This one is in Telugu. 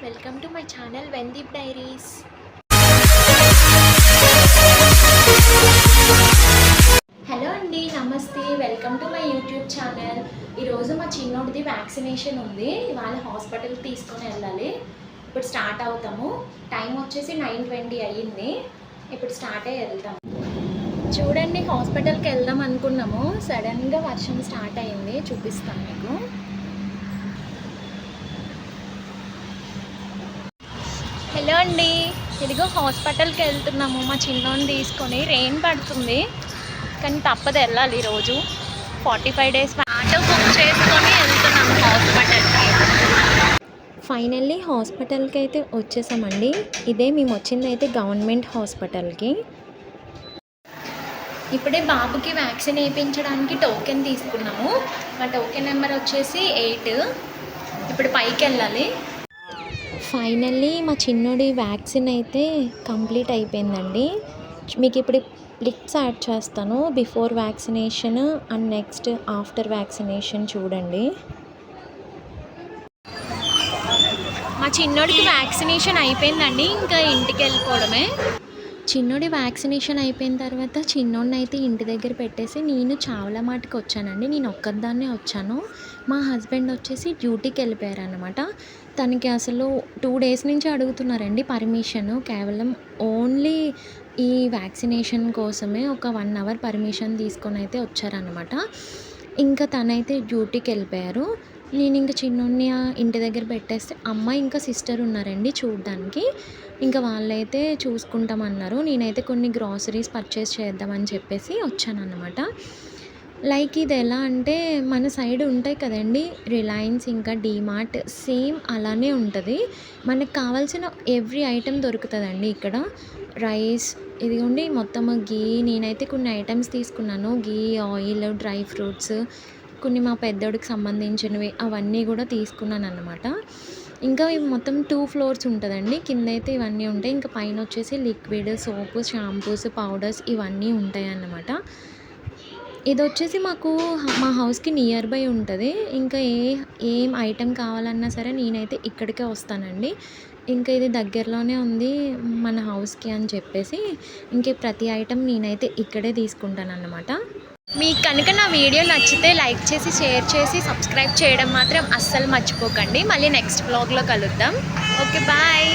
Welcome to my channel Vendeep diaries. Hello అండి, నమస్తే, welcome to my YouTube channel. ఈరోజు మా చిన్నోడిది వ్యాక్సినేషన్ ఉంది. ఇవాళ హాస్పిటల్కి తీసుకొని వెళ్ళాలి. ఇప్పుడు స్టార్ట్ అవుతాము. టైం వచ్చేసి 9:20 అయ్యింది. ఇప్పుడు స్టార్ట్ అయ్యి వెళ్తాము. చూడండి, హాస్పిటల్కి వెళ్దాం అనుకున్నాము, సడన్గా వర్షం స్టార్ట్ అయ్యింది. చూపిస్తాను మీకు. హలో అండి, ఇదిగో హాస్పిటల్కి వెళ్తున్నాము మా చిన్నోని తీసుకొని. రెయిన్ పడుతుంది కానీ తప్పదు, వెళ్ళాలి. ఈరోజు 45 days ఆటో బుక్ చేసుకొని వెళ్తున్నాము హాస్పిటల్కి. ఫైనల్లీ హాస్పిటల్కి అయితే వచ్చేసామండి. ఇదే మేము వచ్చింది అయితే గవర్నమెంట్ హాస్పిటల్కి. ఇప్పుడే బాబుకి వ్యాక్సిన్ వేయించడానికి టోకెన్ తీసుకున్నాము. మా టోకెన్ నెంబర్ వచ్చేసి 8. ఇప్పుడు పైకి వెళ్ళాలి. ఫైనల్లీ మా చిన్నోడి వ్యాక్సిన్ అయితే కంప్లీట్ అయిపోయిందండి. మీకు ఇప్పుడు క్లిప్స్ యాడ్ చేస్తాను, before vaccination and next after vaccination చూడండి. మా చిన్నోడికి వ్యాక్సినేషన్ అయిపోయిందండి, ఇంకా ఇంటికి వెళ్ళిపోవడమే. చిన్నోడి వ్యాక్సినేషన్ అయిపోయిన తర్వాత చిన్నోడిని అయితే ఇంటి దగ్గర పెట్టేసి నేను చావల మాటకి వచ్చానండి. నేను ఒక్కదాన్నే వచ్చాను. మా హస్బెండ్ వచ్చేసి డ్యూటీకి వెళ్ళిపోయారు అనమాట. తనకి అసలు 2 days నుంచి అడుగుతున్నారండి పర్మిషన్. కేవలం ఓన్లీ ఈ వ్యాక్సినేషన్ కోసమే ఒక 1 hour పర్మిషన్ తీసుకొని అయితే వచ్చారనమాట. ఇంకా తనైతే డ్యూటీకి వెళ్ళిపోయారు. నేను ఇంకా చిన్నోడిని ఇంటి దగ్గర పెట్టేస్తే అమ్మ ఇంకా సిస్టర్ ఉన్నారండి చూడడానికి. ఇంకా వాళ్ళైతే చూసుకుంటామన్నారు. నేనైతే కొన్ని గ్రాసరీస్ పర్చేస్ చేద్దామని చెప్పేసి వచ్చానన్నమాట. లైక్ ఇది ఎలా అంటే మన సైడ్ ఉంటాయి కదండి రిలయన్స్ ఇంకా డీమార్ట్, సేమ్ అలానే ఉంటుంది. మనకు కావాల్సిన ఎవ్రీ ఐటెం దొరుకుతుందండి ఇక్కడ. రైస్, ఇదిగోండి మొత్తం గీ. నేనైతే కొన్ని ఐటమ్స్ తీసుకున్నాను, గీ, ఆయిల్, డ్రై ఫ్రూట్స్, కొన్ని మా పెద్దోడికి సంబంధించినవి అవన్నీ కూడా తీసుకున్నాను అన్నమాట. ఇంకా ఇవి మొత్తం 2 floors ఉంటుందండి. కింద అయితే ఇవన్నీ ఉంటాయి. ఇంకా పైన వచ్చేసి లిక్విడ్, సోపు, షాంపూస్, పౌడర్స్ ఇవన్నీ ఉంటాయి అన్నమాట. ఇది వచ్చేసి మాకు మా హౌస్కి నియర్ బై ఉంటుంది. ఇంకా ఏం ఐటెం కావాలన్నా సరే నేనైతే ఇక్కడికే వస్తానండి. ఇంకా ఇది దగ్గరలోనే ఉంది మన హౌస్కి అని చెప్పేసి ఇంక ప్రతి ఐటెం నేనైతే ఇక్కడే తీసుకుంటాను అన్నమాట. మీకు కనుక నా వీడియో నచ్చితే లైక్ చేసి, షేర్ చేసి, సబ్స్క్రైబ్ చేయడం మాత్రం అస్సలు మర్చిపోకండి. మళ్ళీ నెక్స్ట్ వ్లాగ్లో కలుద్దాం. Okay, bye.